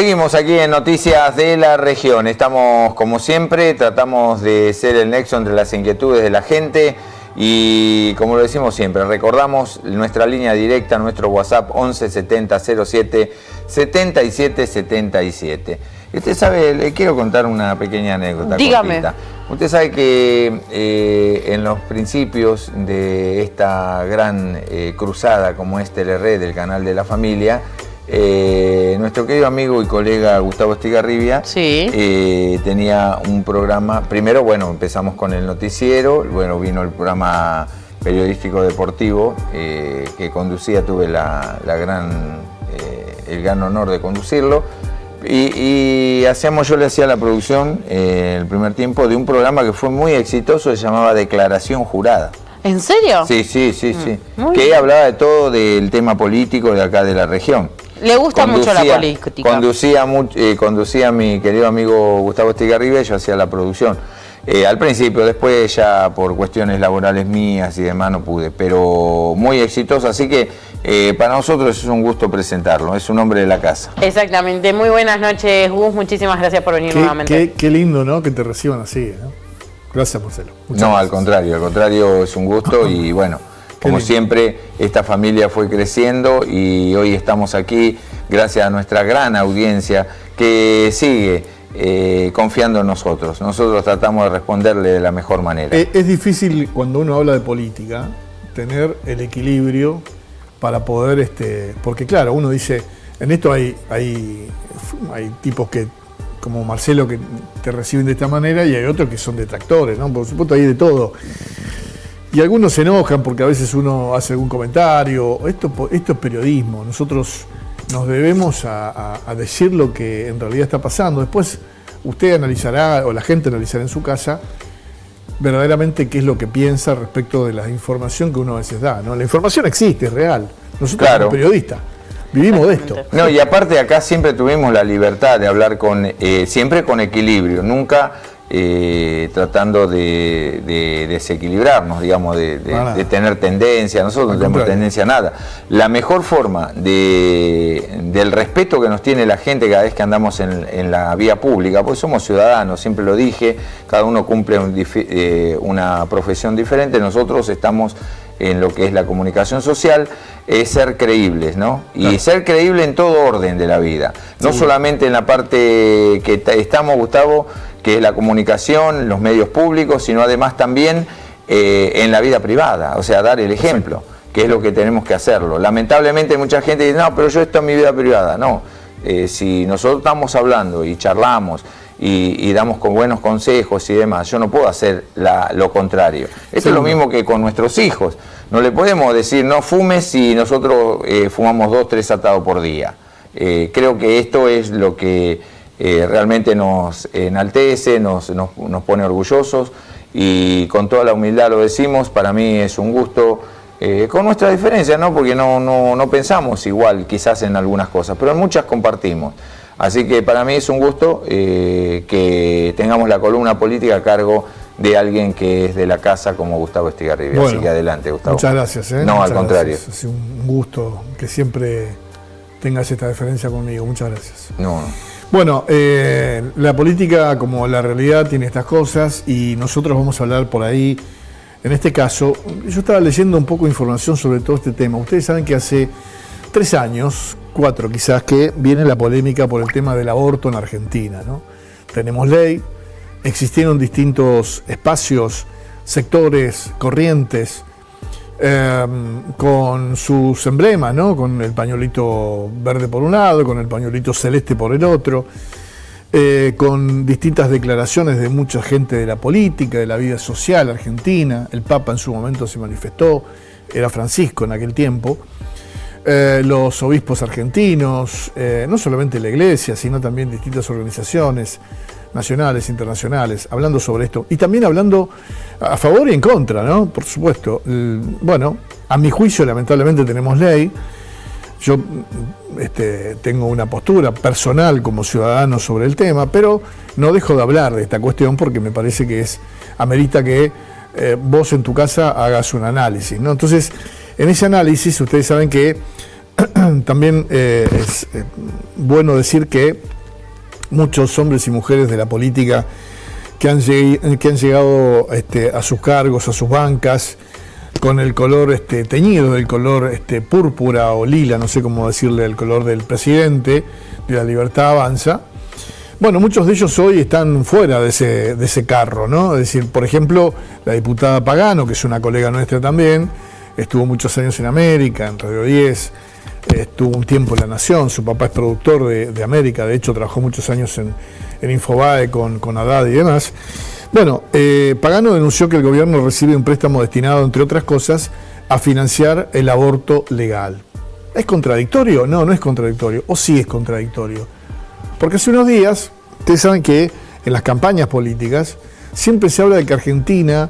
Seguimos aquí en Noticias de la Región. Estamos, como siempre, tratamos de ser el nexo entre las inquietudes de la gente y, como lo decimos siempre, recordamos nuestra línea directa, nuestro WhatsApp 11 70 07 77 77. Usted sabe, le quiero contar una pequeña anécdota. Dígame. Cortita. Usted sabe que en los principios de esta gran cruzada como es Telered, del canal de la familia, nuestro querido amigo y colega Gustavo Estigarribia tenía un programa. Primero, bueno, empezamos con el noticiero, bueno, vino el programa periodístico deportivo que conducía, tuve el gran honor de conducirlo. Y yo le hacía la producción el primer tiempo de un programa que fue muy exitoso, se llamaba Declaración Jurada. ¿En serio? Sí. Que bien. hablaba de todo del tema político de acá de la región. Le gusta mucho la política. Conducía mi querido amigo Gustavo Estigarribia y yo hacía la producción. Al principio, después ya por cuestiones laborales mías y demás no pude, pero muy exitoso, así que para nosotros es un gusto presentarlo, es un hombre de la casa. Exactamente, muy buenas noches, Gus, muchísimas gracias por venir nuevamente. Qué lindo, ¿no? Que te reciban así, ¿no? Gracias, Marcelo. No, al contrario es un gusto y bueno, como siempre, esta familia fue creciendo y hoy estamos aquí gracias a nuestra gran audiencia que sigue confiando en nosotros. Nosotros tratamos de responderle de la mejor manera. Es difícil cuando uno habla de política tener el equilibrio para poder, porque claro, uno dice, en esto hay tipos que, como Marcelo, que te reciben de esta manera y hay otros que son detractores, ¿no? Por supuesto hay de todo. Y algunos se enojan porque a veces uno hace algún comentario. Esto es periodismo. Nosotros nos debemos a decir lo que en realidad está pasando. Después usted analizará, o la gente analizará en su casa, verdaderamente qué es lo que piensa respecto de la información que uno a veces da, ¿no? La información existe, es real. Nosotros somos periodistas, vivimos de esto. No, y aparte acá siempre tuvimos la libertad de hablar siempre con equilibrio, nunca tratando de desequilibrarnos, digamos, de tener tendencia. Nosotros no tenemos tendencia a nada. La mejor forma del respeto que nos tiene la gente cada vez que andamos en la vía pública, porque somos ciudadanos, siempre lo dije, cada uno cumple una profesión diferente, nosotros estamos en lo que es la comunicación social, es ser creíbles, ¿no? Y ser creíble en todo orden de la vida, no solamente en la parte que estamos, Gustavo, que es la comunicación, los medios públicos, sino además también en la vida privada, o sea, dar el ejemplo, que es lo que tenemos que hacerlo. Lamentablemente mucha gente dice, no, pero yo esto en mi vida privada. No, si nosotros estamos hablando y charlamos y damos con buenos consejos y demás, yo no puedo hacer lo contrario. Esto es lo mismo que con nuestros hijos. No le podemos decir, no fumes si nosotros fumamos 2 o 3 atados por día. Creo que esto es lo que realmente nos enaltece, nos pone orgullosos y con toda la humildad lo decimos. Para mí es un gusto, con nuestra diferencia, ¿no? Porque no pensamos igual quizás en algunas cosas, pero en muchas compartimos. Así que para mí es un gusto que tengamos la columna política a cargo de alguien que es de la casa como Gustavo Estigarribia. Bueno, así que adelante, Gustavo. Muchas gracias. No, muchas al contrario. Gracias. Es un gusto que siempre tengas esta deferencia conmigo. Muchas gracias. No. Bueno, la política como la realidad tiene estas cosas y nosotros vamos a hablar por ahí. En este caso, yo estaba leyendo un poco de información sobre todo este tema. Ustedes saben que hace 3 años, 4 quizás, que viene la polémica por el tema del aborto en Argentina, ¿no? Tenemos ley, existieron distintos espacios, sectores, corrientes, con sus emblemas, ¿no? Con el pañuelito verde por un lado, con el pañuelito celeste por el otro, con distintas declaraciones de mucha gente de la política, de la vida social argentina. El Papa en su momento se manifestó, era Francisco en aquel tiempo. Los obispos argentinos, no solamente la iglesia, sino también distintas organizaciones nacionales, internacionales, hablando sobre esto. Y también hablando a favor y en contra, ¿no? Por supuesto. Bueno, a mi juicio, lamentablemente tenemos ley. Yo tengo una postura personal como ciudadano sobre el tema, pero no dejo de hablar de esta cuestión porque me parece que amerita que vos en tu casa hagas un análisis, ¿no? Entonces, en ese análisis, ustedes saben que también es bueno decir que muchos hombres y mujeres de la política que han llegado a sus cargos, a sus bancas, con el color teñido del color púrpura o lila, no sé cómo decirle, el color del presidente, de La Libertad Avanza. Bueno, muchos de ellos hoy están fuera de ese carro, ¿no? Es decir, por ejemplo, la diputada Pagano, que es una colega nuestra también, estuvo muchos años en América, en Radio 10, estuvo un tiempo en La Nación, su papá es productor de América, de hecho trabajó muchos años en Infobae con Haddad y demás. Bueno, Pagano denunció que el gobierno recibe un préstamo destinado, entre otras cosas, a financiar el aborto legal. ¿Es contradictorio? No, no es contradictorio. ¿O sí es contradictorio? Porque hace unos días, ustedes saben que en las campañas políticas siempre se habla de que Argentina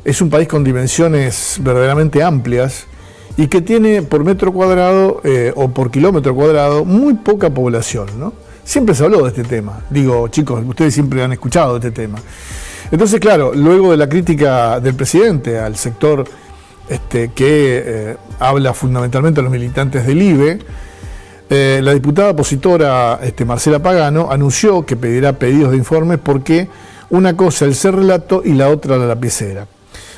es un país con dimensiones verdaderamente amplias y que tiene por metro cuadrado o por kilómetro cuadrado muy poca población, ¿no? Siempre se habló de este tema. Digo, chicos, ustedes siempre han escuchado de este tema. Entonces, claro, luego de la crítica del presidente al sector que habla fundamentalmente a los militantes del IBE, la diputada opositora Marcela Pagano anunció que pedirá pedidos de informes porque una cosa el ser relato y la otra la lapicera.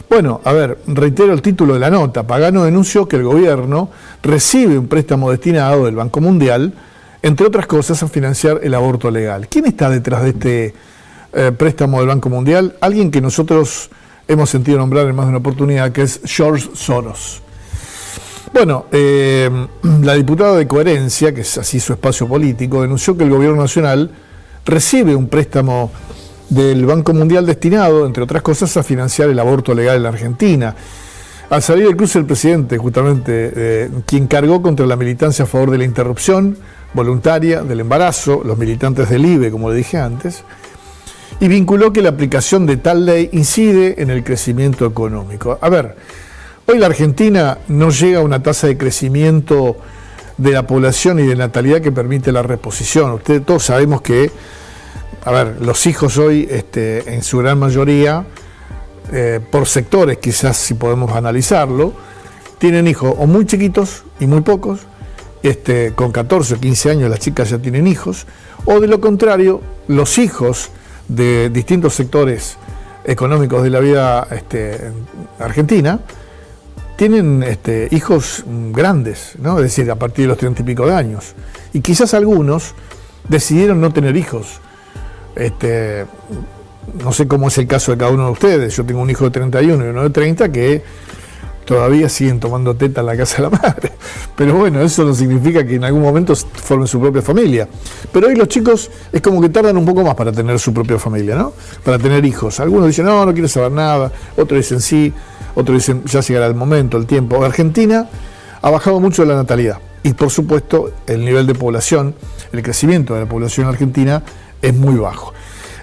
Bueno, a ver, reitero el título de la nota. Pagano denunció que el gobierno recibe un préstamo destinado del Banco Mundial, entre otras cosas, a financiar el aborto legal. ¿Quién está detrás de este préstamo del Banco Mundial? Alguien que nosotros hemos sentido nombrar en más de una oportunidad, que es George Soros. Bueno, la diputada de Coherencia, que es así su espacio político, denunció que el gobierno nacional recibe un préstamo del Banco Mundial destinado, entre otras cosas, a financiar el aborto legal en la Argentina. Al salir del cruce, el presidente, justamente, quien cargó contra la militancia a favor de la interrupción voluntaria del embarazo, los militantes del IBE, como le dije antes, y vinculó que la aplicación de tal ley incide en el crecimiento económico. A ver, hoy la Argentina no llega a una tasa de crecimiento de la población y de natalidad que permite la reposición. Ustedes todos sabemos que, a ver, los hijos hoy, en su gran mayoría, por sectores quizás si podemos analizarlo, tienen hijos o muy chiquitos y muy pocos, con 14 o 15 años las chicas ya tienen hijos, o de lo contrario, los hijos de distintos sectores económicos de la vida argentina tienen hijos grandes, ¿no? Es decir, a partir de los 30 y pico de años. Y quizás algunos decidieron no tener hijos. No sé cómo es el caso de cada uno de ustedes. Yo tengo un hijo de 31 y uno de 30 que todavía siguen tomando teta en la casa de la madre. Pero bueno, eso no significa que en algún momento formen su propia familia. Pero hoy los chicos es como que tardan un poco más para tener su propia familia, ¿no? Para tener hijos. Algunos dicen, no, no quiero saber nada. Otros dicen sí. Otros dicen, ya llegará el momento, el tiempo. Argentina ha bajado mucho la natalidad. Y por supuesto, el nivel de población, el crecimiento de la población argentina es muy bajo.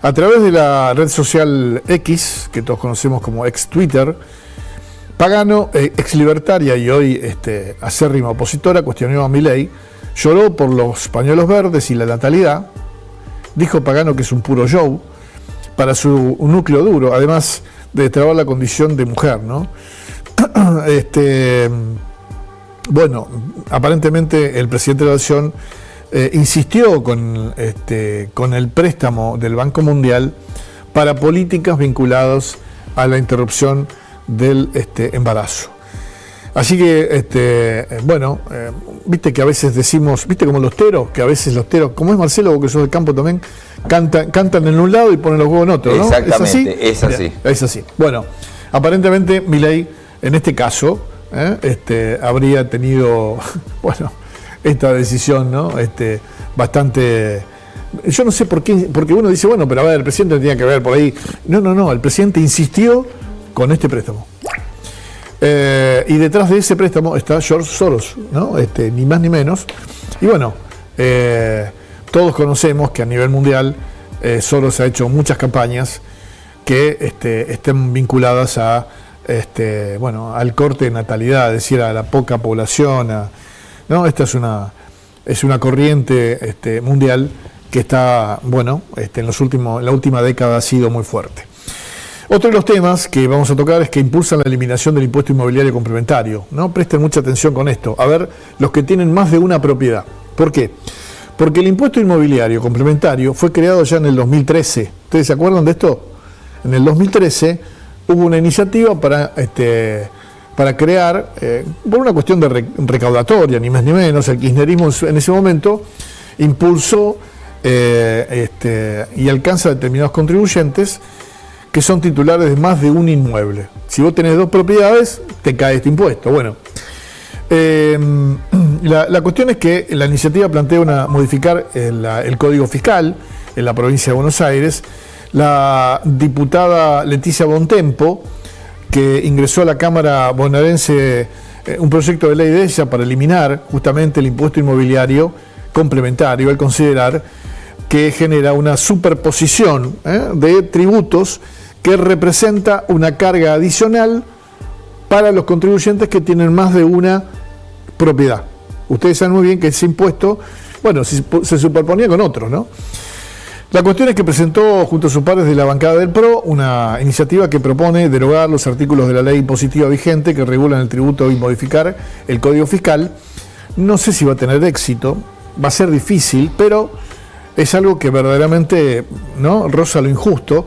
A través de la red social X, que todos conocemos como ex Twitter, Pagano, ex libertaria y hoy acérrima opositora, cuestionó a Milei, lloró por los pañuelos verdes y la natalidad, dijo Pagano que es un puro show para su núcleo duro, además de destrabar la condición de mujer, ¿no? Bueno, aparentemente el presidente de la Nación insistió con el préstamo del Banco Mundial para políticas vinculadas a la interrupción del embarazo. Así que, bueno, viste que a veces decimos, viste como los teros, que a veces los teros, como es Marcelo, vos que sos del campo también, cantan en un lado y ponen los huevos en otro, ¿no? Exactamente, es así. Es así. Bueno, aparentemente Milei, en este caso, habría tenido, bueno, esta decisión, ¿no? Bastante. Yo no sé por qué, porque uno dice, bueno, pero a ver, el presidente tenía que ver por ahí. No, el presidente insistió con este préstamo. Y detrás de ese préstamo está George Soros, ¿no? Ni más ni menos. Y bueno, todos conocemos que a nivel mundial Soros ha hecho muchas campañas que estén vinculadas a bueno, al corte de natalidad, es decir, a la poca población, ¿no? Esta es una corriente mundial que está, bueno, en la última década ha sido muy fuerte. Otro de los temas que vamos a tocar es que impulsan la eliminación del impuesto inmobiliario complementario, ¿no? Presten mucha atención con esto. A ver, los que tienen más de una propiedad. ¿Por qué? Porque el impuesto inmobiliario complementario fue creado ya en el 2013. ¿Ustedes se acuerdan de esto? En el 2013 hubo una iniciativa para crear, por una cuestión de recaudatoria, ni más ni menos, el kirchnerismo en ese momento impulsó y alcanza a determinados contribuyentes que son titulares de más de un inmueble. Si vos tenés 2 propiedades, te cae este impuesto. Bueno, la cuestión es que la iniciativa plantea modificar el Código Fiscal en la provincia de Buenos Aires. La diputada Leticia Bontempo, que ingresó a la Cámara bonaerense un proyecto de ley de ella para eliminar justamente el impuesto inmobiliario complementario, al considerar que genera una superposición de tributos que representa una carga adicional para los contribuyentes que tienen más de una propiedad. Ustedes saben muy bien que ese impuesto, bueno, se superponía con otros, ¿no? La cuestión es que presentó junto a sus pares de la bancada del PRO una iniciativa que propone derogar los artículos de la ley impositiva vigente que regulan el tributo y modificar el Código Fiscal. No sé si va a tener éxito, va a ser difícil, pero es algo que verdaderamente, ¿no?, roza lo injusto.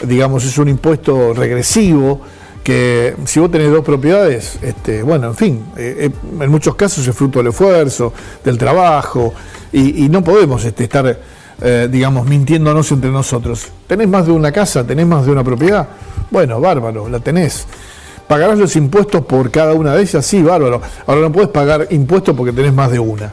Digamos, es un impuesto regresivo que si vos tenés 2 propiedades, bueno, en fin, en muchos casos es fruto del esfuerzo, del trabajo, y no podemos estar, digamos, mintiéndonos entre nosotros. ¿Tenés más de una casa? ¿Tenés más de una propiedad? Bueno, bárbaro, la tenés. ¿Pagarás los impuestos por cada una de ellas? Sí, bárbaro. Ahora no podés pagar impuestos porque tenés más de una.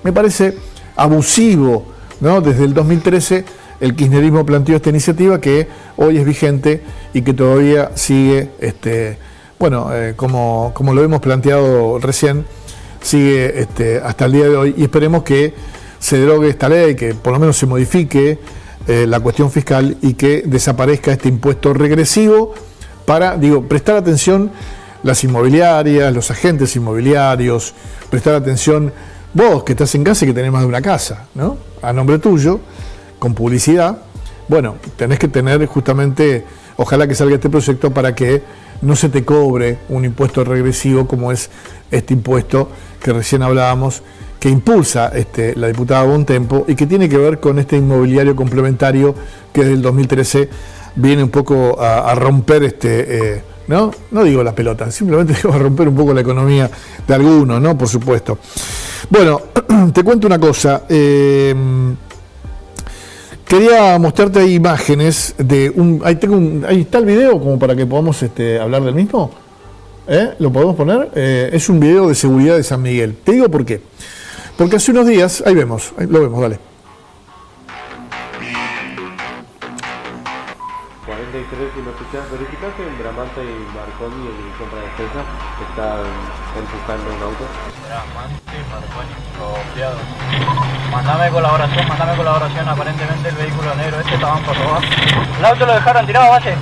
Me parece abusivo, ¿no? Desde el 2013 el kirchnerismo planteó esta iniciativa que hoy es vigente y que todavía sigue, como lo hemos planteado recién, sigue hasta el día de hoy, y esperemos que se derogue esta ley, que por lo menos se modifique la cuestión fiscal y que desaparezca este impuesto regresivo para, prestar atención las inmobiliarias, los agentes inmobiliarios, prestar atención vos que estás en casa y que tenés más de una casa, ¿no?, a nombre tuyo, con publicidad. Bueno, tenés que tener justamente, ojalá que salga este proyecto para que no se te cobre un impuesto regresivo como es este impuesto que recién hablábamos, que impulsa la diputada Bontempo y que tiene que ver con este inmobiliario complementario que desde el 2013 viene un poco a romper no digo la pelota, simplemente digo a romper un poco la economía de algunos, ¿no? Por supuesto. Bueno, te cuento una cosa. Quería mostrarte ahí imágenes de ahí está el video como para que podamos hablar del mismo. ¿Lo podemos poner? Es un video de seguridad de San Miguel. Te digo por qué. Porque hace unos días, ahí lo vemos, dale. 43 y lo escuchás, verificate en Bramante y Marconi en dirección para defensa, están empujando un auto. Bramante, Marconi, copiado. Mandame colaboración, aparentemente el vehículo negro estaban por robar. El auto lo dejaron tirado, base.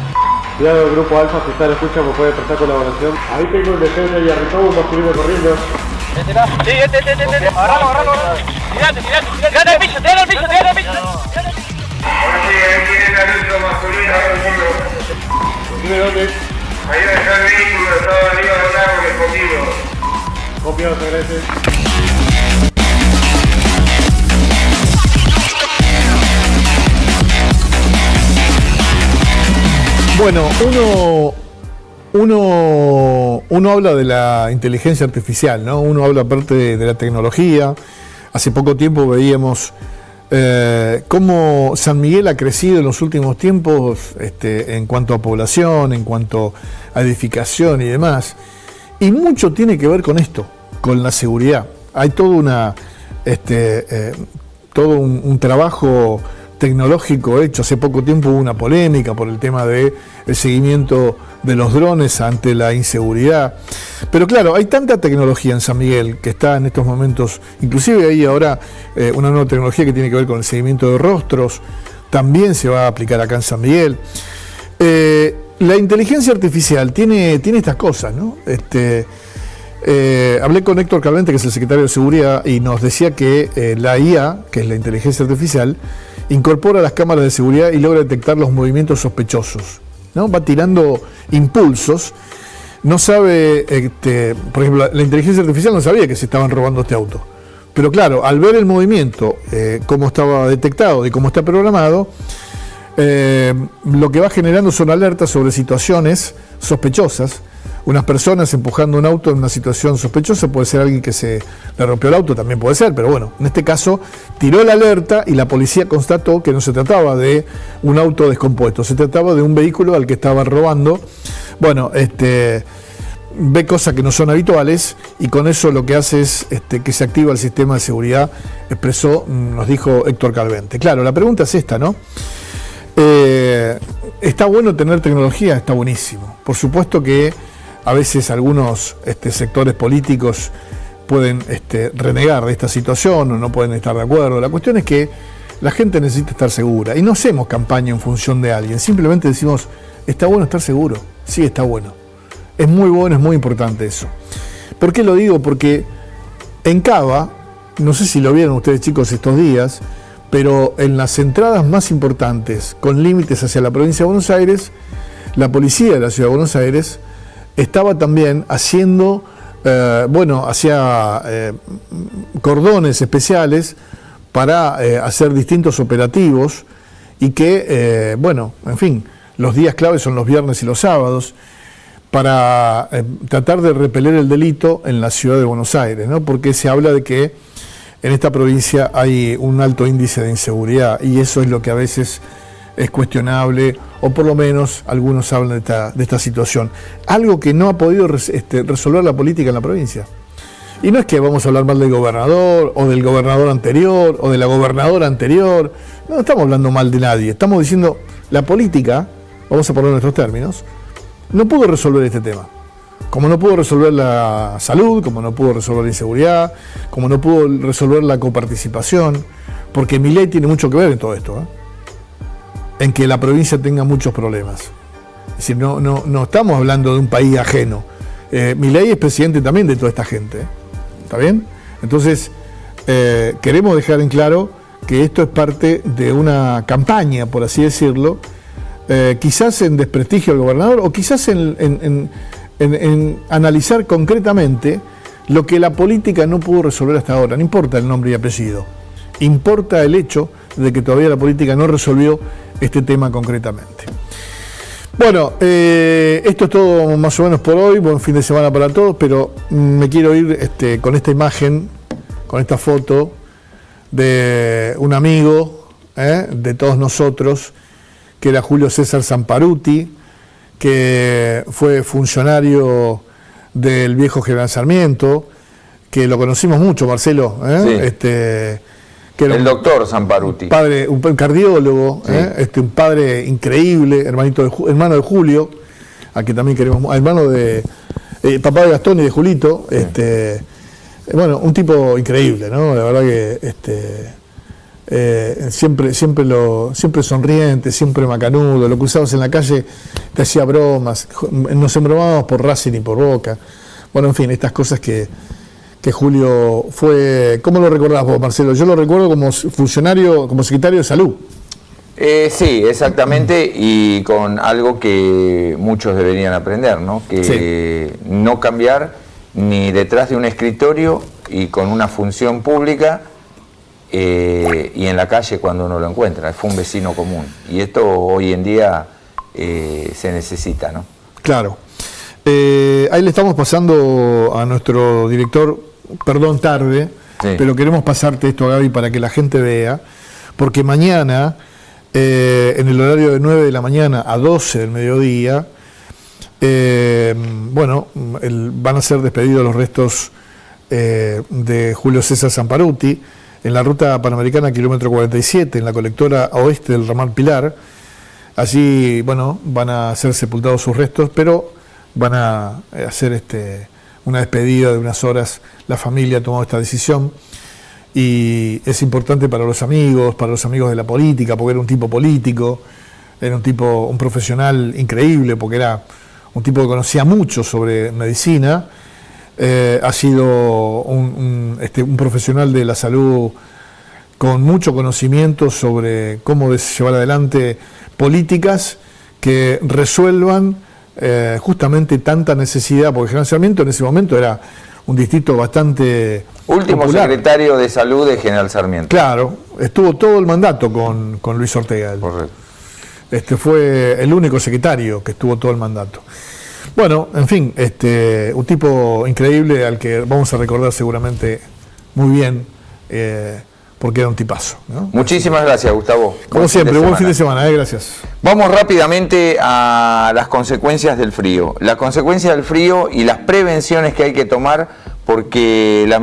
Cuidado, el grupo Alfa, si está en escucha, me puede prestar colaboración. Ahí tengo el defensa y arribó, nos subimos corriendo. Sí, agarralo. Tirate al piso. ¿Tiene aviso masculino ahí en el mundo? Dime dónde. Ahí está el vehículo, estaba arriba de un árbol escondido. Copiado, te agradece. Bueno, uno habla de la inteligencia artificial, ¿no? Uno habla aparte de la tecnología. Hace poco tiempo veíamos cómo San Miguel ha crecido en los últimos tiempos en cuanto a población, en cuanto a edificación y demás. Y mucho tiene que ver con esto, con la seguridad. Hay todo un trabajo tecnológico hecho. Hace poco tiempo hubo una polémica por el tema del seguimiento de los drones ante la inseguridad. Pero claro, hay tanta tecnología en San Miguel que está en estos momentos, inclusive hay ahora una nueva tecnología que tiene que ver con el seguimiento de rostros, también se va a aplicar acá en San Miguel. La inteligencia artificial tiene estas cosas, ¿no? Hablé con Héctor Calvente, que es el secretario de Seguridad, y nos decía que la IA, que es la inteligencia artificial, incorpora las cámaras de seguridad y logra detectar los movimientos sospechosos, ¿no? Va tirando impulsos. No sabe, por ejemplo, la inteligencia artificial no sabía que se estaban robando este auto, Pero claro, al ver el movimiento, cómo estaba detectado y cómo está programado, lo que va generando son alertas sobre situaciones sospechosas. Unas personas empujando un auto en una situación sospechosa, puede ser alguien que se le rompió el auto, también puede ser, pero bueno, en este caso tiró la alerta y la policía constató que no se trataba de un auto descompuesto, se trataba de un vehículo al que estaban robando. Bueno, ve cosas que no son habituales y con eso lo que hace es que se activa el sistema de seguridad, nos dijo Héctor Calvente. Claro, la pregunta es esta, ¿no? ¿Está bueno tener tecnología? Está buenísimo. Por supuesto que a veces algunos sectores políticos pueden renegar de esta situación o no pueden estar de acuerdo. La cuestión es que la gente necesita estar segura y no hacemos campaña en función de alguien, simplemente decimos, está bueno estar seguro. Sí, está bueno. Es muy bueno, es muy importante eso. ¿Por qué lo digo? Porque en Cava, no sé si lo vieron ustedes chicos estos días, pero en las entradas más importantes, con límites hacia la provincia de Buenos Aires, la policía de la ciudad de Buenos Aires estaba también haciendo, hacía cordones especiales para hacer distintos operativos y que, en fin, los días claves son los viernes y los sábados, para tratar de repeler el delito en la ciudad de Buenos Aires, ¿no? Porque se habla de que en esta provincia hay un alto índice de inseguridad y eso es lo que a veces es cuestionable, o por lo menos algunos hablan de esta situación. Algo que no ha podido resolver la política en la provincia. Y no es que vamos a hablar mal del gobernador, o del gobernador anterior, o de la gobernadora anterior. No estamos hablando mal de nadie. Estamos diciendo, la política, vamos a poner nuestros términos, no pudo resolver este tema. Como no pudo resolver la salud, como no pudo resolver la inseguridad, como no pudo resolver la coparticipación, porque Milei tiene mucho que ver en todo esto, en que la provincia tenga muchos problemas. Es decir, no estamos hablando de un país ajeno. Milei es presidente también de toda esta gente, ¿está bien? Entonces, queremos dejar en claro que esto es parte de una campaña, por así decirlo, quizás en desprestigio al gobernador, o quizás en analizar concretamente lo que la política no pudo resolver hasta ahora. No importa el nombre y apellido, importa el hecho de que todavía la política no resolvió este tema concretamente. Bueno, esto es todo más o menos por hoy. Buen fin de semana para todos, pero me quiero ir con esta imagen, con esta foto de un amigo de todos nosotros, que era Julio César Zamparuti, que fue funcionario del viejo General Sarmiento, que lo conocimos mucho, Marcelo, Sí. Que era el doctor Zamparuti. Un cardiólogo, Sí. Un padre increíble, hermano de Julio, a que también queremos, hermano de papá de Gastón y de Julito, un tipo increíble, ¿no? La verdad que siempre sonriente, siempre macanudo, lo cruzabas en la calle, te hacía bromas, nos embromábamos por Racing y por Boca. Bueno, en fin, estas cosas que Julio fue. ¿Cómo lo recordás vos, Marcelo? Yo lo recuerdo como funcionario, como secretario de Salud. Sí, exactamente, y con algo que muchos deberían aprender, ¿no? Que no cambiar ni detrás de un escritorio y con una función pública y en la calle cuando uno lo encuentra. Fue un vecino común. Y esto hoy en día se necesita, ¿no? Claro. Ahí le estamos pasando a nuestro director, perdón tarde, pero queremos pasarte esto, Gaby, para que la gente vea, porque mañana, en el horario de 9 de la mañana a 12 del mediodía, van a ser despedidos los restos de Julio César Zamparuti en la ruta panamericana kilómetro 47, en la colectora oeste del ramal Pilar. Allí, van a ser sepultados sus restos, pero van a hacer una despedida de unas horas. La familia ha tomado esta decisión y es importante para los amigos de la política, porque era un tipo político, era un profesional increíble, porque era un tipo que conocía mucho sobre medicina, ha sido un profesional de la salud con mucho conocimiento sobre cómo llevar adelante políticas que resuelvan justamente tanta necesidad, porque General Sarmiento en ese momento era un distrito bastante Último popular. secretario de Salud de General Sarmiento. Claro, estuvo todo el mandato con Luis Ortega. Correcto. Fue el único secretario que estuvo todo el mandato. Bueno, en fin, un tipo increíble al que vamos a recordar seguramente muy bien, porque era un tipazo, ¿no? Muchísimas gracias, Gustavo. Como siempre, buen fin de semana, gracias. Vamos rápidamente a las consecuencias del frío. Las consecuencias del frío y las prevenciones que hay que tomar, porque la